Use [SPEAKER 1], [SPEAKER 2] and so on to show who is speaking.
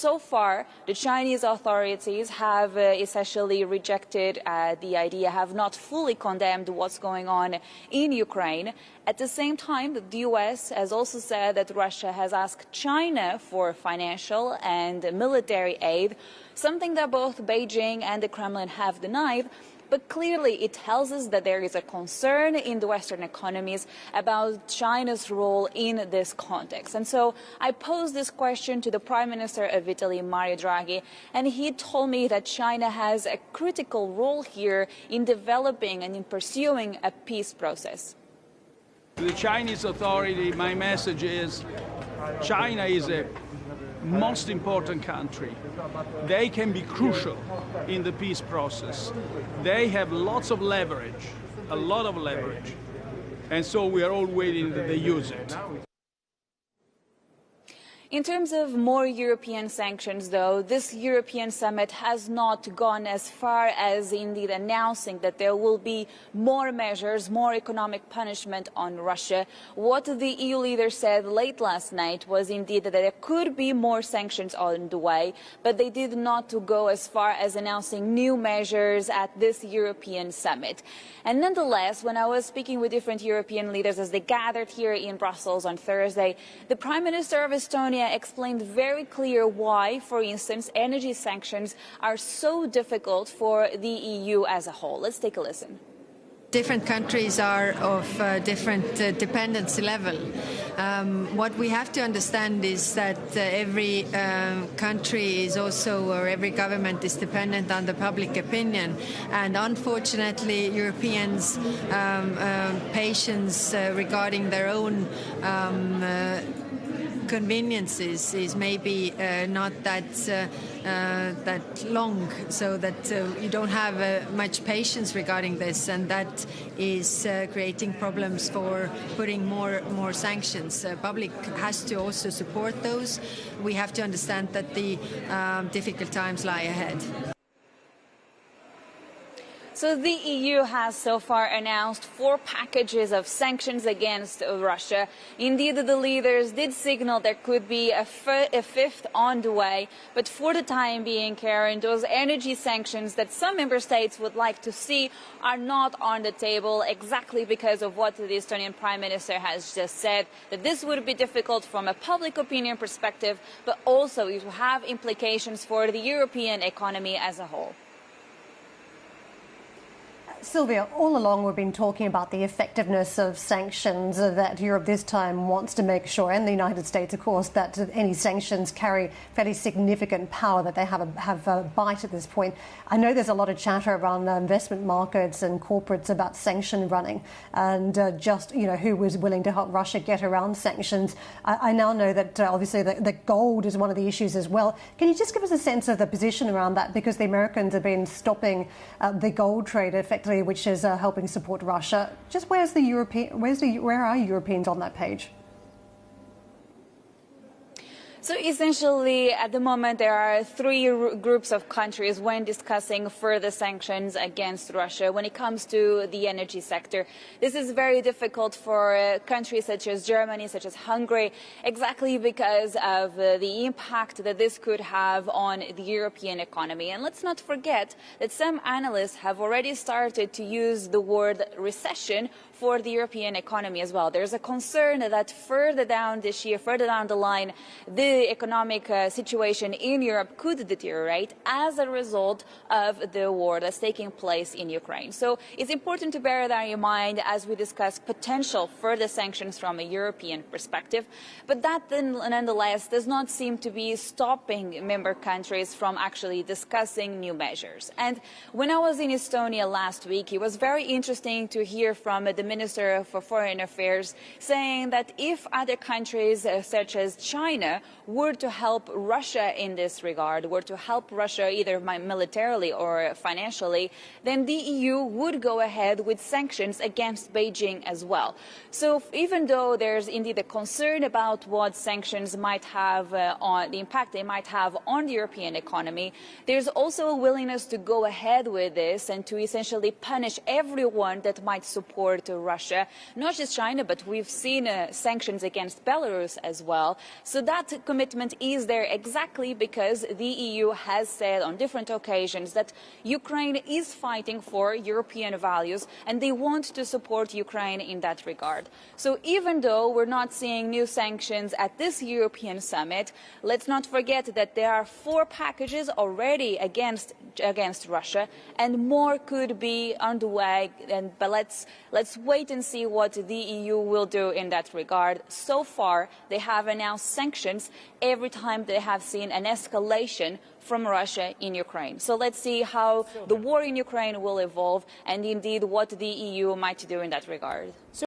[SPEAKER 1] so far, the Chinese authorities have essentially rejected the idea, have not fully condemned what's going on in Ukraine. At the same time, the U.S. has also said that Russia has asked China for financial and military aid, something that both Beijing and the Kremlin have denied. But clearly it tells us that there is a concern in the Western economies about China's role in this context. And so I posed this question to the Prime Minister of Italy, Mario Draghi, and he told me that China has a critical role here in developing and in pursuing a peace process.
[SPEAKER 2] To the Chinese authority, my message is China is a most important country. They can be crucial in the peace process. They have lots of leverage, a lot of leverage, and so we are all waiting that they use it.
[SPEAKER 1] In terms of more European sanctions, though, this European summit has not gone as far as indeed announcing that there will be more measures, more economic punishment on Russia. What the EU leaders said late last night was indeed that there could be more sanctions on the way, but they did not go as far as announcing new measures at this European summit. And nonetheless, when I was speaking with different European leaders as they gathered here in Brussels on Thursday, the Prime Minister of Estonia explained very clear why, for instance, energy sanctions are so difficult for the EU as a whole. Let's take a listen.
[SPEAKER 3] Different countries are of different dependency level. What we have to understand is that every country is also, or every government is dependent on the public opinion. And unfortunately, Europeans' patience regarding their own conveniences is maybe not that long, so that you don't have much patience regarding this, and that is creating problems for putting more sanctions. Public has to also support those. We have to understand that the difficult times lie ahead.
[SPEAKER 1] So the EU has so far announced 4 packages of sanctions against Russia. Indeed, the leaders did signal there could be a fifth on the way. But for the time being, Karen, those energy sanctions that some member states would like to see are not on the table, exactly because of what the Estonian Prime Minister has just said, that this would be difficult from a public opinion perspective, but also it will have implications for the European economy as a whole.
[SPEAKER 4] Silvia, all along we've been talking about the effectiveness of sanctions, that Europe this time wants to make sure, and the United States, of course, that any sanctions carry fairly significant power, that they have a bite at this point. I know there's a lot of chatter around investment markets and corporates about sanction running and just, who was willing to help Russia get around sanctions. I now know that obviously the gold is one of the issues as well. Can you just give us a sense of the position around that? Because the Americans have been stopping the gold trade effectively, which is helping support Russia. Just where are Europeans on that page?
[SPEAKER 1] So essentially, at the moment, there are 3 groups of countries when discussing further sanctions against Russia. When it comes to the energy sector, this is very difficult for countries such as Germany, such as Hungary, exactly because of the impact that this could have on the European economy. And let's not forget that some analysts have already started to use the word recession for the European economy as well. There's a concern that further down this year, further down the line, the economic situation in Europe could deteriorate as a result of the war that's taking place in Ukraine. So it's important to bear that in mind as we discuss potential further sanctions from a European perspective. But that then, nonetheless, does not seem to be stopping member countries from actually discussing new measures. And when I was in Estonia last week, it was very interesting to hear from the Minister for Foreign Affairs saying that if other countries such as China were to help Russia in this regard, were to help Russia either militarily or financially, then the EU would go ahead with sanctions against Beijing as well. So even though there's indeed a concern about what sanctions might have on the impact they might have on the European economy, there's also a willingness to go ahead with this and to essentially punish everyone that might support Russia, not just China, but we've seen sanctions against Belarus as well. So that commitment is there exactly because the EU has said on different occasions that Ukraine is fighting for European values and they want to support Ukraine in that regard. So even though we're not seeing new sanctions at this European summit, let's not forget that there are 4 packages already against Russia and more could be underway. But let's wait and see what the EU will do in that regard. So far, they have announced sanctions every time they have seen an escalation from Russia in Ukraine. So let's see how the war in Ukraine will evolve and indeed what the EU might do in that regard.